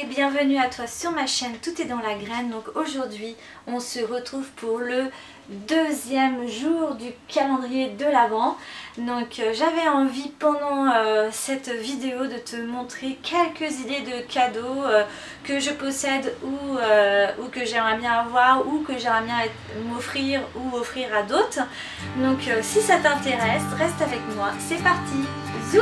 Bienvenue à toi sur ma chaîne Tout est dans la graine. Donc aujourd'hui on se retrouve pour le deuxième jour du calendrier de l'Avent. Donc j'avais envie pendant cette vidéo de te montrer quelques idées de cadeaux que je possède ou que j'aimerais bien avoir ou que j'aimerais bien m'offrir ou offrir à d'autres. Donc si ça t'intéresse, reste avec moi, c'est parti. Zou!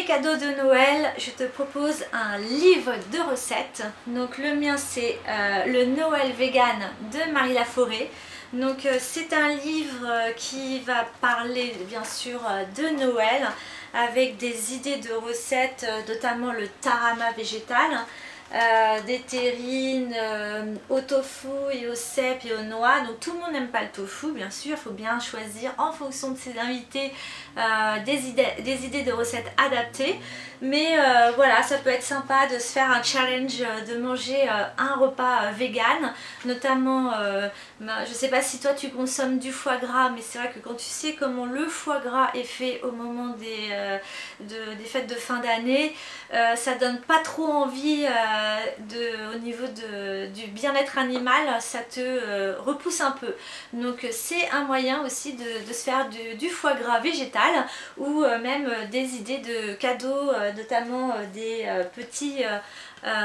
Cadeau de Noël, je te propose un livre de recettes. Donc le mien c'est le Noël vegan de Marie Laforêt. Donc c'est un livre qui va parler bien sûr de Noël avec des idées de recettes, notamment le tarama végétal, des terrines au tofu et au cèpe et aux noix. Donc tout le monde n'aime pas le tofu, bien sûr, il faut bien choisir en fonction de ses invités des idées de recettes adaptées. Mais voilà, ça peut être sympa de se faire un challenge de manger un repas vegan, notamment, je sais pas si toi tu consommes du foie gras, mais c'est vrai que quand tu sais comment le foie gras est fait au moment des fêtes de fin d'année, ça donne pas trop envie au niveau du bien-être animal, ça te repousse un peu. Donc c'est un moyen aussi de se faire du foie gras végétal ou même des idées de cadeaux, notamment des petits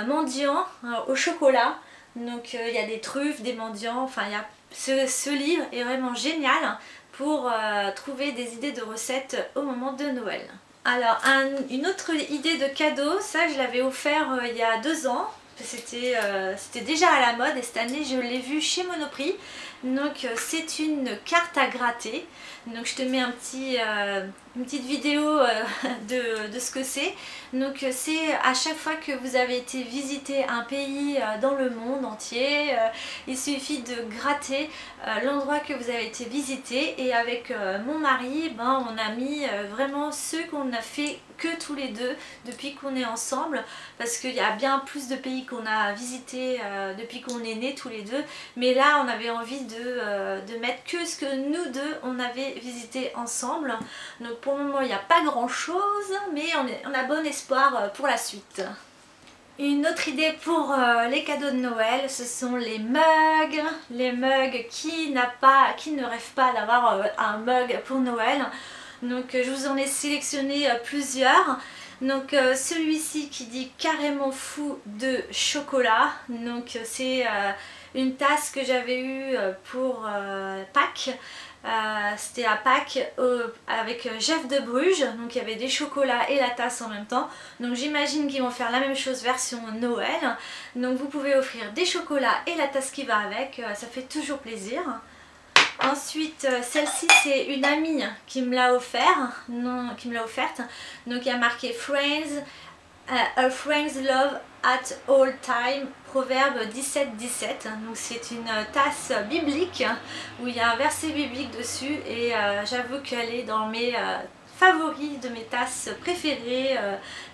mendiants au chocolat. Donc il y a des truffes, des mendiants, enfin il y a ce livre est vraiment génial pour trouver des idées de recettes au moment de Noël. Alors une autre idée de cadeau, ça je l'avais offert il y a 2 ans. C'était déjà à la mode et cette année je l'ai vu chez Monoprix. Donc c'est une carte à gratter. Donc je te mets une petite vidéo de ce que c'est. Donc c'est à chaque fois que vous avez été visiter un pays dans le monde entier, il suffit de gratter l'endroit que vous avez été visiter. Et avec mon mari, on a mis vraiment ceux qu'on a fait que tous les deux depuis qu'on est ensemble, parce qu'il y a bien plus de pays qu'on a visité depuis qu'on est nés tous les deux, mais là on avait envie de mettre que ce que nous deux on avait visité ensemble. Donc pour le moment il n'y a pas grand chose, mais on a bon espoir pour la suite. Une autre idée pour les cadeaux de Noël, ce sont les mugs. Les mugs, qui ne rêve pas d'avoir un mug pour Noël. Donc je vous en ai sélectionné plusieurs. Donc celui-ci qui dit carrément fou de chocolat. Donc c'est une tasse que j'avais eue pour Pâques. C'était à Pâques avec Jeff de Bruges, donc il y avait des chocolats et la tasse en même temps. Donc j'imagine qu'ils vont faire la même chose version Noël. Donc vous pouvez offrir des chocolats et la tasse qui va avec, ça fait toujours plaisir. Ensuite, celle-ci c'est une amie qui me l'a offerte. Donc il y a marqué Friends, a friend's love at all time, Proverbe 17-17. Donc c'est une tasse biblique où il y a un verset biblique dessus et j'avoue qu'elle est dans mes favoris de mes tasses préférées,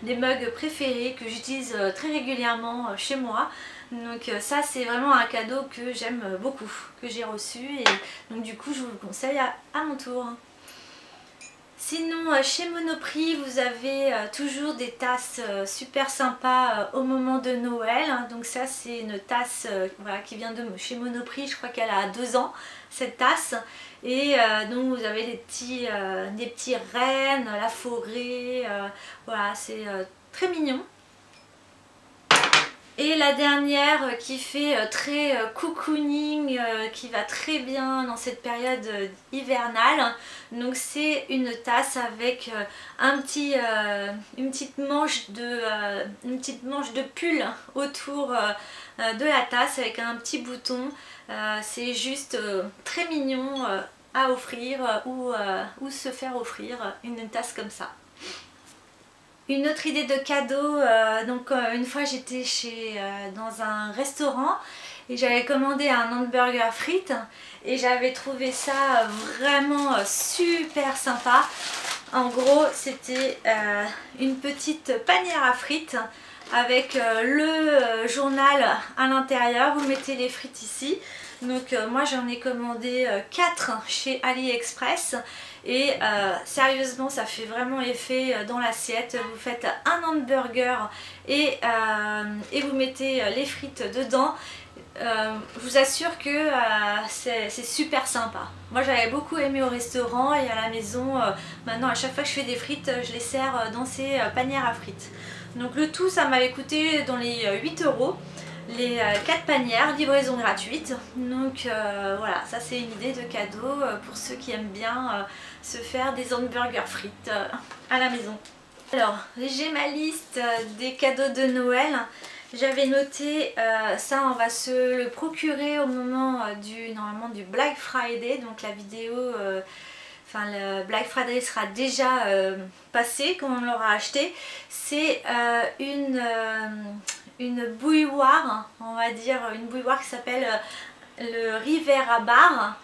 des mugs préférés que j'utilise très régulièrement chez moi. Donc ça c'est vraiment un cadeau que j'aime beaucoup, que j'ai reçu, et donc du coup je vous le conseille à mon tour. Sinon chez Monoprix vous avez toujours des tasses super sympas au moment de Noël. Donc ça c'est une tasse voilà, qui vient de chez Monoprix, je crois qu'elle a 2 ans cette tasse. Et donc vous avez des petits rennes, la forêt, voilà, c'est très mignon. Et la dernière qui fait très cocooning, qui va très bien dans cette période hivernale. Donc c'est une tasse avec une petite manche de pull autour de la tasse avec un petit bouton. C'est juste très mignon à offrir ou se faire offrir une tasse comme ça. Une autre idée de cadeau, donc une fois j'étais dans un restaurant et j'avais commandé un hamburger frites et j'avais trouvé ça vraiment super sympa. En gros, c'était une petite panière à frites avec le journal à l'intérieur. Vous mettez les frites ici. Donc moi j'en ai commandé 4 chez AliExpress et sérieusement ça fait vraiment effet dans l'assiette. Vous faites un hamburger et vous mettez les frites dedans. Je vous assure que c'est super sympa. Moi j'avais beaucoup aimé au restaurant et à la maison. Maintenant à chaque fois que je fais des frites, je les sers dans ces panières à frites. Donc le tout ça m'avait coûté dans les 8 €. Les 4 panières, livraison gratuite. Donc voilà, ça c'est une idée de cadeau pour ceux qui aiment bien se faire des hamburgers frites à la maison. Alors j'ai ma liste des cadeaux de Noël. J'avais noté, ça on va se le procurer au moment normalement du Black Friday. Donc la vidéo, enfin le Black Friday sera déjà passé quand on l'aura acheté. C'est une bouilloire, on va dire une bouilloire qui s'appelle le Rivera Bar.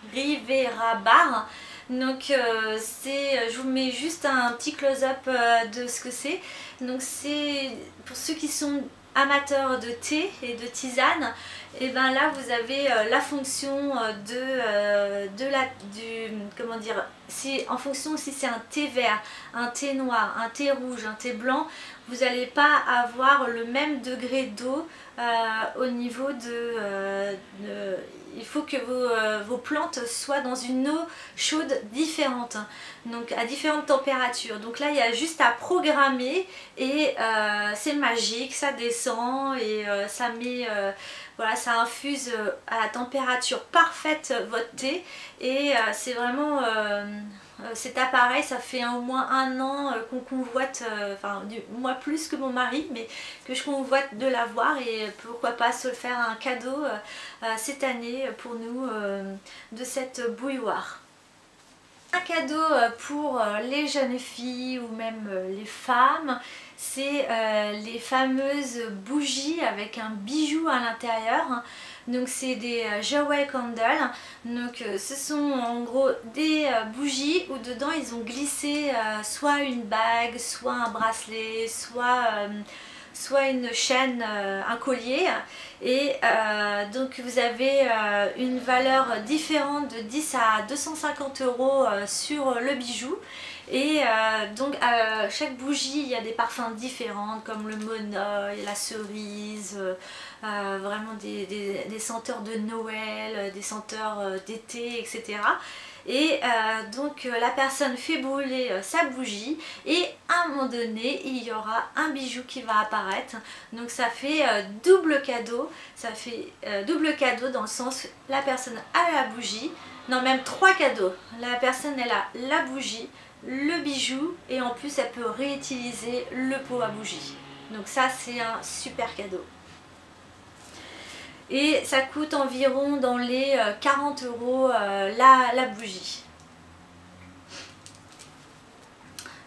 Donc je vous mets juste un petit close-up de ce que c'est. Donc c'est pour ceux qui sont amateurs de thé et de tisane, et ben là vous avez la fonction comment dire, en fonction si c'est un thé vert, un thé noir, un thé rouge, un thé blanc, vous n'allez pas avoir le même degré d'eau au niveau il faut que vos plantes soient dans une eau chaude différente, donc à différentes températures. Donc là il y a juste à programmer et c'est magique, ça descend et ça met voilà, ça infuse à la température parfaite votre thé et c'est vraiment cet appareil, ça fait au moins 1 an qu'on convoite, enfin moi plus que mon mari, mais que je convoite de l'avoir et pourquoi pas se faire un cadeau cette année pour nous de cette bouilloire. Un cadeau pour les jeunes filles ou même les femmes, c'est les fameuses bougies avec un bijou à l'intérieur. Donc c'est des Jewel Candles. Donc ce sont en gros des bougies où dedans ils ont glissé soit une bague, soit un bracelet, soit une chaîne, un collier, et donc vous avez une valeur différente de 10 à 250 € sur le bijou. Et donc à chaque bougie il y a des parfums différents comme le monoeil, la cerise, vraiment des senteurs de Noël, des senteurs d'été, etc. Et donc la personne fait brûler sa bougie et à un moment donné il y aura un bijou qui va apparaître. Donc ça fait double cadeau, dans le sens la personne a la bougie, non même 3 cadeaux. La personne elle a la bougie, le bijou et en plus elle peut réutiliser le pot à bougie. Donc ça c'est un super cadeau. Et ça coûte environ dans les 40 € la bougie.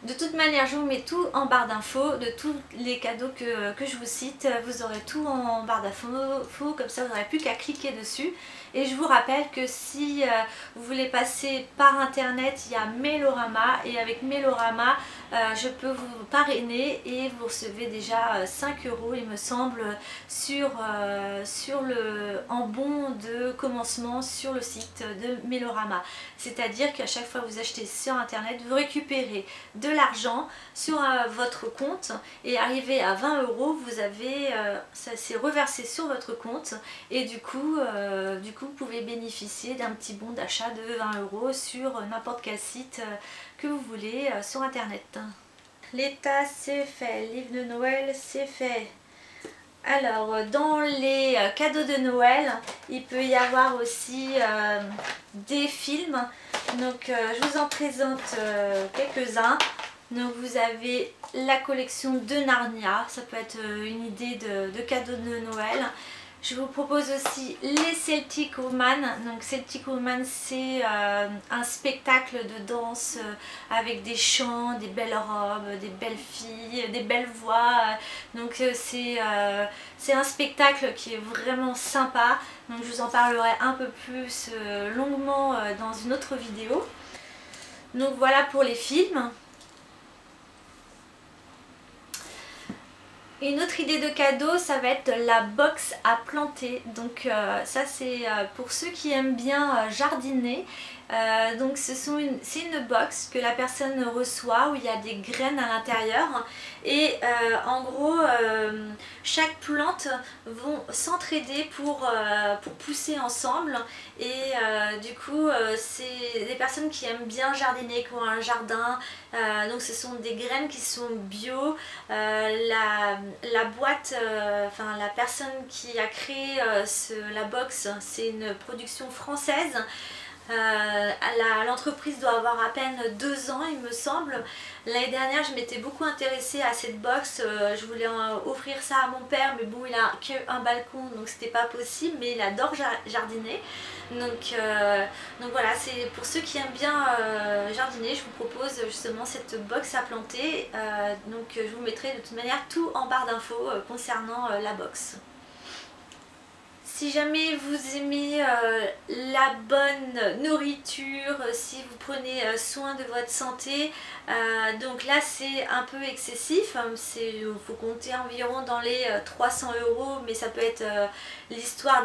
De toute manière, je vous mets tout en barre d'infos de tous les cadeaux que je vous cite. Vous aurez tout en barre d'infos, comme ça vous n'aurez plus qu'à cliquer dessus. Et je vous rappelle que si vous voulez passer par internet, il y a Mailorama, et avec Mailorama, je peux vous parrainer et vous recevez déjà 5 € il me semble en bon de commencement sur le site de Mailorama. C'est-à-dire qu'à chaque fois que vous achetez sur internet, vous récupérez de l'argent sur votre compte et arrivé à 20 €, vous avez ça s'est reversé sur votre compte et du coup vous pouvez bénéficier d'un petit bon d'achat de 20 € sur n'importe quel site que vous voulez sur internet. Les tasses c'est fait, livre de Noël c'est fait. Alors dans les cadeaux de Noël, il peut y avoir aussi des films. Donc je vous en présente quelques-uns. Donc vous avez la collection de Narnia, ça peut être une idée de cadeau de Noël. Je vous propose aussi les Celtic Woman. Donc Celtic Woman, c'est un spectacle de danse avec des chants, des belles robes, des belles filles, des belles voix. Donc c'est un spectacle qui est vraiment sympa. Donc je vous en parlerai un peu plus longuement dans une autre vidéo. Donc voilà pour les films. Une autre idée de cadeau, ça va être la box à planter. Donc ça c'est pour ceux qui aiment bien jardiner. Donc c'est une box que la personne reçoit où il y a des graines à l'intérieur et en gros chaque plante vont s'entraider pour pousser ensemble et du coup c'est des personnes qui aiment bien jardiner, qui ont un jardin, donc ce sont des graines qui sont bio. La boîte, enfin la personne qui a créé la box, c'est une production française. L'entreprise doit avoir à peine 2 ans il me semble. L'année dernière je m'étais beaucoup intéressée à cette box, je voulais offrir ça à mon père mais bon il a qu'un balcon donc c'était pas possible, mais il adore jardiner. Donc voilà, c'est pour ceux qui aiment bien jardiner, je vous propose justement cette box à planter. Donc je vous mettrai de toute manière tout en barre d'infos concernant la box. Si jamais vous aimez la bonne nourriture, si vous prenez soin de votre santé, donc là c'est un peu excessif, il faut compter environ dans les 300 €, mais ça peut être l'histoire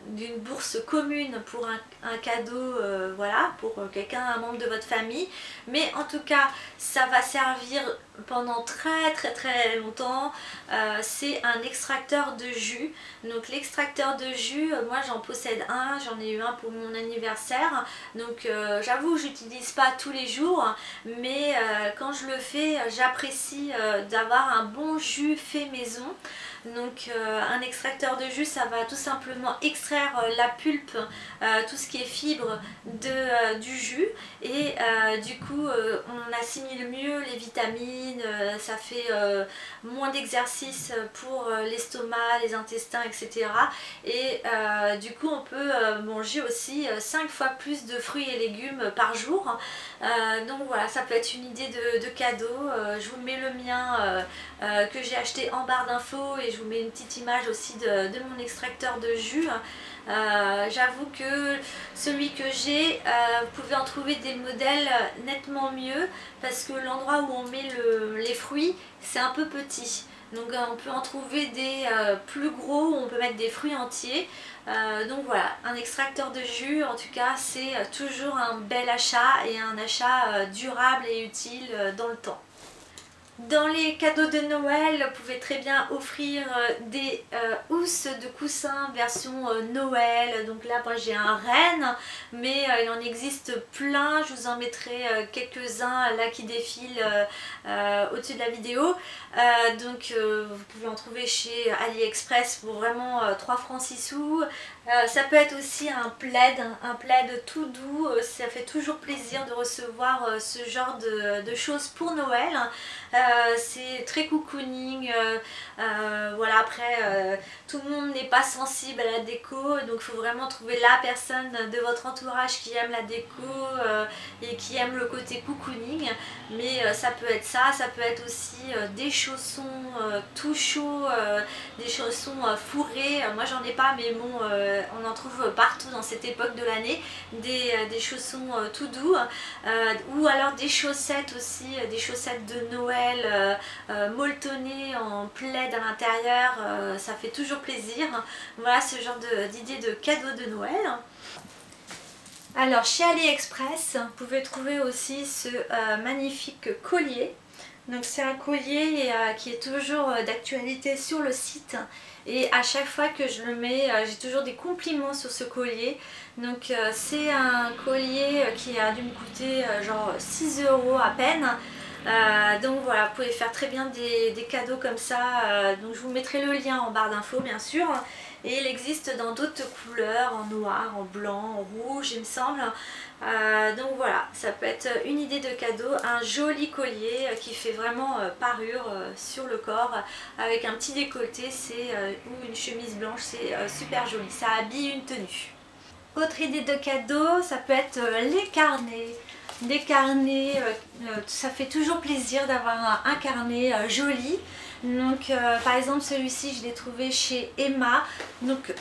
d'une bourse commune pour un cadeau, voilà, pour quelqu'un, un membre de votre famille. Mais en tout cas, ça va servir pendant très longtemps. C'est un extracteur de jus. Donc l'extracteur de jus, moi j'en possède un, j'en ai eu un pour mon anniversaire. Donc j'avoue, j'utilise pas tous les jours, mais quand je le fais, j'apprécie d'avoir un bon jus fait maison. Donc un extracteur de jus, ça va tout simplement extraire la pulpe, tout ce qui est fibre du jus, et du coup on assimile mieux les vitamines, ça fait moins d'exercice pour l'estomac, les intestins, etc. Et du coup on peut manger aussi 5 fois plus de fruits et légumes par jour. Donc voilà, ça peut être une idée de cadeau. Je vous mets le mien que j'ai acheté en barre d'infos et je vous mets une petite image aussi de mon extracteur de jus. J'avoue que celui que j'ai, vous pouvez en trouver des modèles nettement mieux parce que l'endroit où on met les fruits, c'est un peu petit. Donc on peut en trouver des plus gros où on peut mettre des fruits entiers. Donc voilà, un extracteur de jus, en tout cas, c'est toujours un bel achat et un achat durable et utile dans le temps. Dans les cadeaux de Noël, vous pouvez très bien offrir des housses de coussins version Noël. Donc là, moi j'ai un renne, mais il en existe plein. Je vous en mettrai quelques-uns là qui défilent au-dessus de la vidéo. Donc vous pouvez en trouver chez AliExpress pour vraiment 3 francs 6 sous. Ça peut être aussi un plaid tout doux. Ça fait toujours plaisir de recevoir ce genre de choses pour Noël. C'est très cocooning, voilà. Après tout le monde n'est pas sensible à la déco, donc il faut vraiment trouver la personne de votre entourage qui aime la déco et qui aime le côté cocooning. Mais ça peut être ça, ça peut être aussi des chaussons tout chauds, des chaussons fourrés. Moi j'en ai pas, mais bon, on en trouve partout dans cette époque de l'année, des chaussons tout doux, ou alors des chaussettes aussi, des chaussettes de Noël molletonnées en plaid à l'intérieur. Ça fait toujours plaisir. Voilà ce genre d'idée de cadeau de Noël. Alors chez AliExpress, vous pouvez trouver aussi ce magnifique collier. Donc c'est un collier qui est toujours d'actualité sur le site, et à chaque fois que je le mets, j'ai toujours des compliments sur ce collier. Donc c'est un collier qui a dû me coûter genre 6 € à peine. Donc voilà, vous pouvez faire très bien des cadeaux comme ça. Donc je vous mettrai le lien en barre d'infos bien sûr. et il existe dans d'autres couleurs, en noir, en blanc, en rouge il me semble. Donc voilà, ça peut être une idée de cadeau, un joli collier qui fait vraiment parure sur le corps avec un petit décolleté ou une chemise blanche, c'est super joli, ça habille une tenue. Autre idée de cadeau, ça peut être les carnets. Des carnets, ça fait toujours plaisir d'avoir un carnet joli. Donc par exemple celui-ci je l'ai trouvé chez Emma. Donc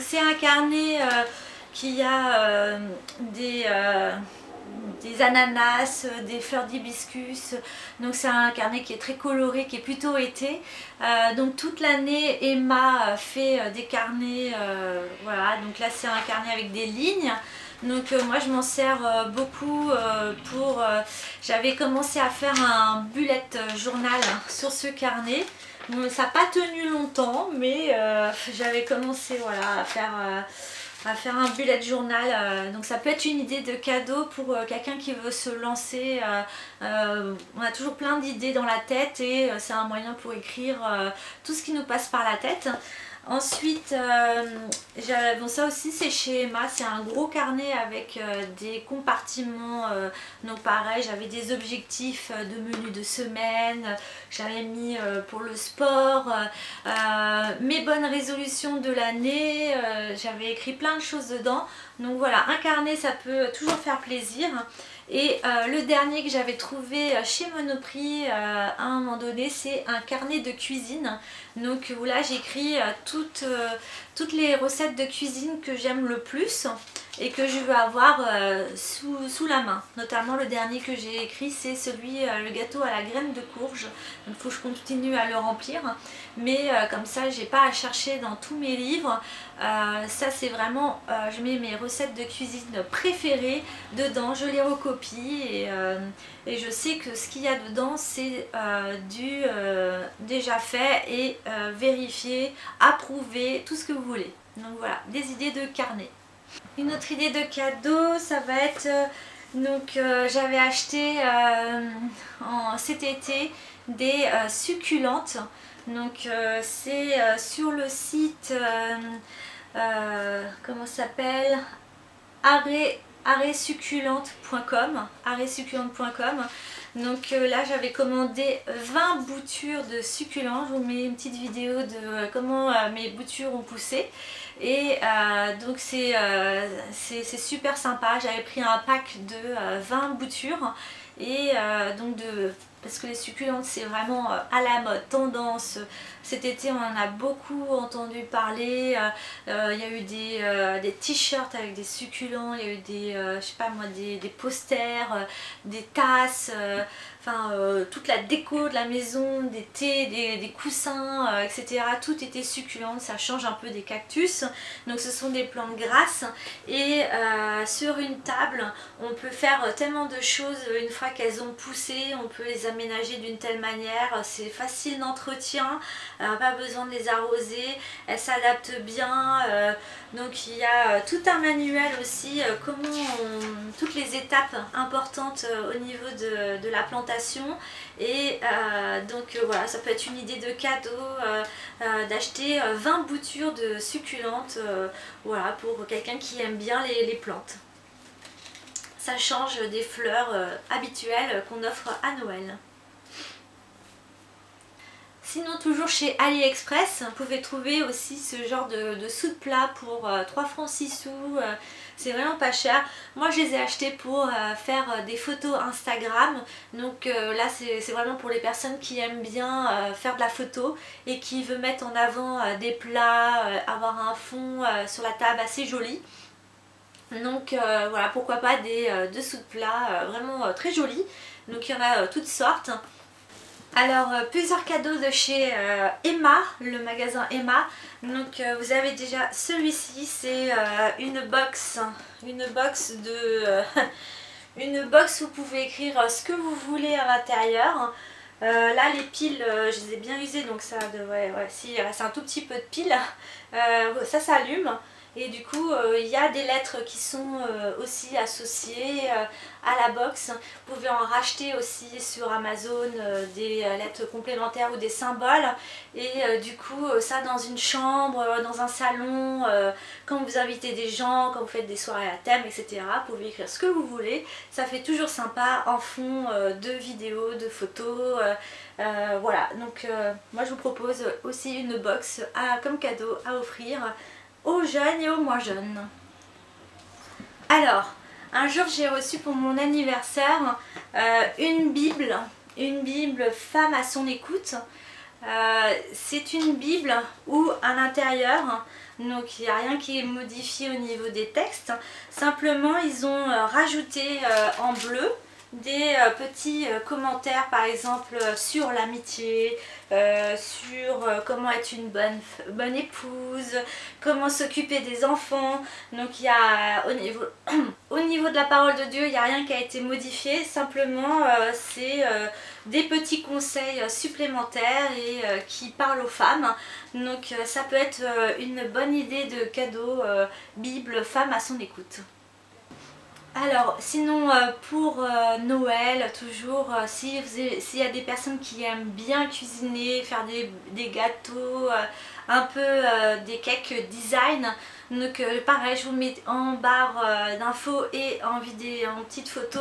c'est un carnet qui a des ananas, des fleurs d'hibiscus. Donc c'est un carnet qui est très coloré, qui est plutôt été. Donc toute l'année Emma fait des carnets, voilà. Donc là c'est un carnet avec des lignes. Donc moi je m'en sers beaucoup pour... j'avais commencé à faire un bullet journal sur ce carnet. Donc, ça n'a pas tenu longtemps, mais j'avais commencé voilà, à faire un bullet journal. Donc ça peut être une idée de cadeau pour quelqu'un qui veut se lancer. On a toujours plein d'idées dans la tête et c'est un moyen pour écrire tout ce qui nous passe par la tête. Ensuite, bon, ça aussi c'est chez Emma, c'est un gros carnet avec des compartiments. Donc pareil, j'avais des objectifs de menu de semaine, j'avais mis pour le sport, mes bonnes résolutions de l'année, j'avais écrit plein de choses dedans. Donc voilà, un carnet ça peut toujours faire plaisir. Et le dernier que j'avais trouvé chez Monoprix à un moment donné, c'est un carnet de cuisine. Donc là j'écris toutes les recettes de cuisine que j'aime le plus et que je veux avoir sous la main. Notamment le dernier que j'ai écrit, c'est celui, le gâteau à la graine de courge. Donc il faut que je continue à le remplir. Mais comme ça j'ai pas à chercher dans tous mes livres. Ça c'est vraiment, je mets mes recettes de cuisine préférées dedans, je les recopie et je sais que ce qu'il y a dedans c'est du déjà fait et vérifié, approuvé, tout ce que vous voulez. Donc voilà, des idées de carnet. Une autre idée de cadeau, ça va être, j'avais acheté cet été des succulentes. Donc c'est sur le site, comment ça s'appelle, arrêtsucculente.com. Donc là j'avais commandé 20 boutures de succulents. Je vous mets une petite vidéo de comment mes boutures ont poussé. Et donc c'est super sympa. J'avais pris un pack de 20 boutures. Et parce que les succulentes c'est vraiment à la mode, tendance. Cet été on en a beaucoup entendu parler. Il y a eu des t-shirts avec des succulents, il y a eu je sais pas moi, des posters, des tasses, toute la déco de la maison, des thés, des coussins, etc. Tout était succulent, ça change un peu des cactus. Donc ce sont des plantes grasses et sur une table on peut faire tellement de choses une fois qu'elles ont poussé. On peut les aménager d'une telle manière, c'est facile d'entretien, pas besoin de les arroser, elles s'adaptent bien. Donc il y a tout un manuel aussi, toutes les étapes importantes au niveau de la plantation. Et voilà, ça peut être une idée de cadeau d'acheter 20 boutures de succulentes, voilà, pour quelqu'un qui aime bien les plantes. Ça change des fleurs habituelles qu'on offre à Noël. Sinon toujours chez AliExpress, vous pouvez trouver aussi ce genre de sous de plat pour 3 francs 6 sous. C'est vraiment pas cher. Moi je les ai achetés pour faire des photos Instagram. Donc là c'est vraiment pour les personnes qui aiment bien faire de la photo et qui veulent mettre en avant des plats, avoir un fond sur la table assez joli. Donc voilà, pourquoi pas des dessous de plat vraiment très jolis. Donc il y en a toutes sortes. Alors plusieurs cadeaux de chez Emma, le magasin Emma. Donc vous avez déjà celui-ci, c'est une box une box où vous pouvez écrire ce que vous voulez à l'intérieur. Là les piles, je les ai bien usées, donc ça devrait, ouais, si, c'est un tout petit peu de piles. Ça s'allume. Et du coup, il y a des lettres qui sont aussi associées à la box. Vous pouvez en racheter aussi sur Amazon des lettres complémentaires ou des symboles. Et du coup, ça dans une chambre, dans un salon, quand vous invitez des gens, quand vous faites des soirées à thème, etc. Vous pouvez écrire ce que vous voulez. Ça fait toujours sympa en fond de vidéos, de photos. Voilà, donc moi je vous propose aussi une box comme cadeau à offrir aux jeunes et aux moins jeunes. Alors, un jour j'ai reçu pour mon anniversaire une Bible Femme à son écoute. C'est une Bible où à l'intérieur, donc il n'y a rien qui est modifié au niveau des textes, simplement ils ont rajouté en bleu des petits commentaires par exemple sur l'amitié, sur comment être une bonne épouse, comment s'occuper des enfants. Donc il y a au niveau de la parole de Dieu, il n'y a rien qui a été modifié, simplement c'est des petits conseils supplémentaires et qui parlent aux femmes. Donc ça peut être une bonne idée de cadeau Bible Femme à son écoute. Alors sinon pour Noël toujours, s'il y a des personnes qui aiment bien cuisiner, faire des gâteaux, un peu des cakes design, donc pareil je vous mets en barre d'infos et en petite photo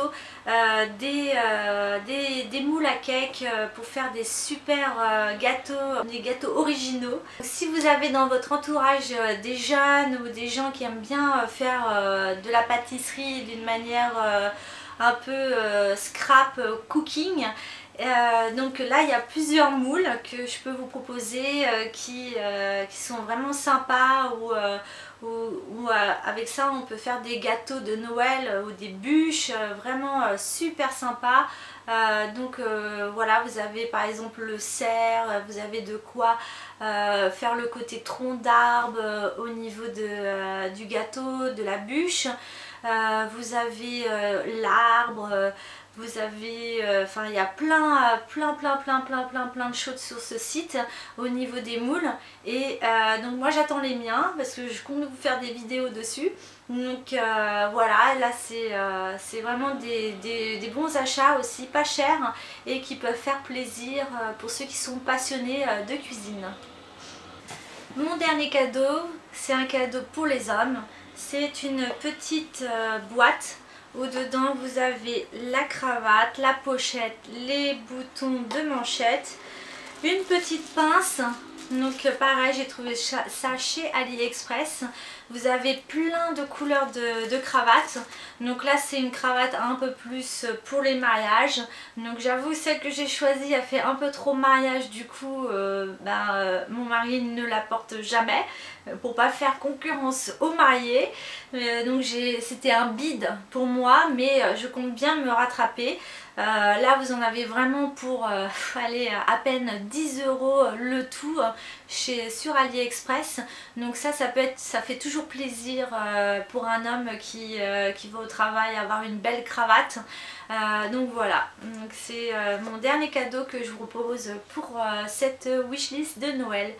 des moules à cake pour faire des super gâteaux, des gâteaux originaux. Si vous avez dans votre entourage des jeunes ou des gens qui aiment bien faire de la pâtisserie d'une manière un peu scrap cooking, donc là il y a plusieurs moules que je peux vous proposer qui sont vraiment sympas, ou avec ça on peut faire des gâteaux de Noël ou des bûches vraiment super sympas. Donc voilà, vous avez par exemple le cerf, vous avez de quoi faire le côté tronc d'arbre au niveau du gâteau, de la bûche. Vous avez l'arbre, vous avez, enfin il y a plein de choses sur ce site au niveau des moules. Et donc moi j'attends les miens parce que je compte vous faire des vidéos dessus. Donc voilà, là c'est vraiment des bons achats aussi, pas chers et qui peuvent faire plaisir pour ceux qui sont passionnés de cuisine. Mon dernier cadeau, c'est un cadeau pour les hommes. C'est une petite boîte où dedans vous avez la cravate, la pochette, les boutons de manchette, une petite pince. Donc pareil, j'ai trouvé ça chez AliExpress. Vous avez plein de couleurs de cravates. Donc là c'est une cravate un peu plus pour les mariages. Donc j'avoue, celle que j'ai choisie a fait un peu trop mariage, du coup mon mari ne la porte jamais pour pas faire concurrence aux mariés. Donc c'était un bide pour moi, mais je compte bien me rattraper. Là vous en avez vraiment pour aller à peine 10 € le tout sur AliExpress. Donc ça fait toujours plaisir pour un homme qui va au travail avoir une belle cravate. Donc voilà, c'est mon dernier cadeau que je vous propose pour cette wishlist de Noël.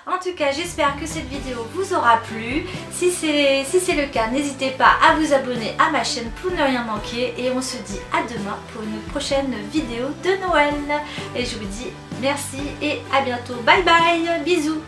En tout cas, j'espère que cette vidéo vous aura plu. Si c'est le cas, n'hésitez pas à vous abonner à ma chaîne pour ne rien manquer. Et on se dit à demain pour une prochaine vidéo de Noël. Et je vous dis merci et à bientôt. Bye bye, bisous.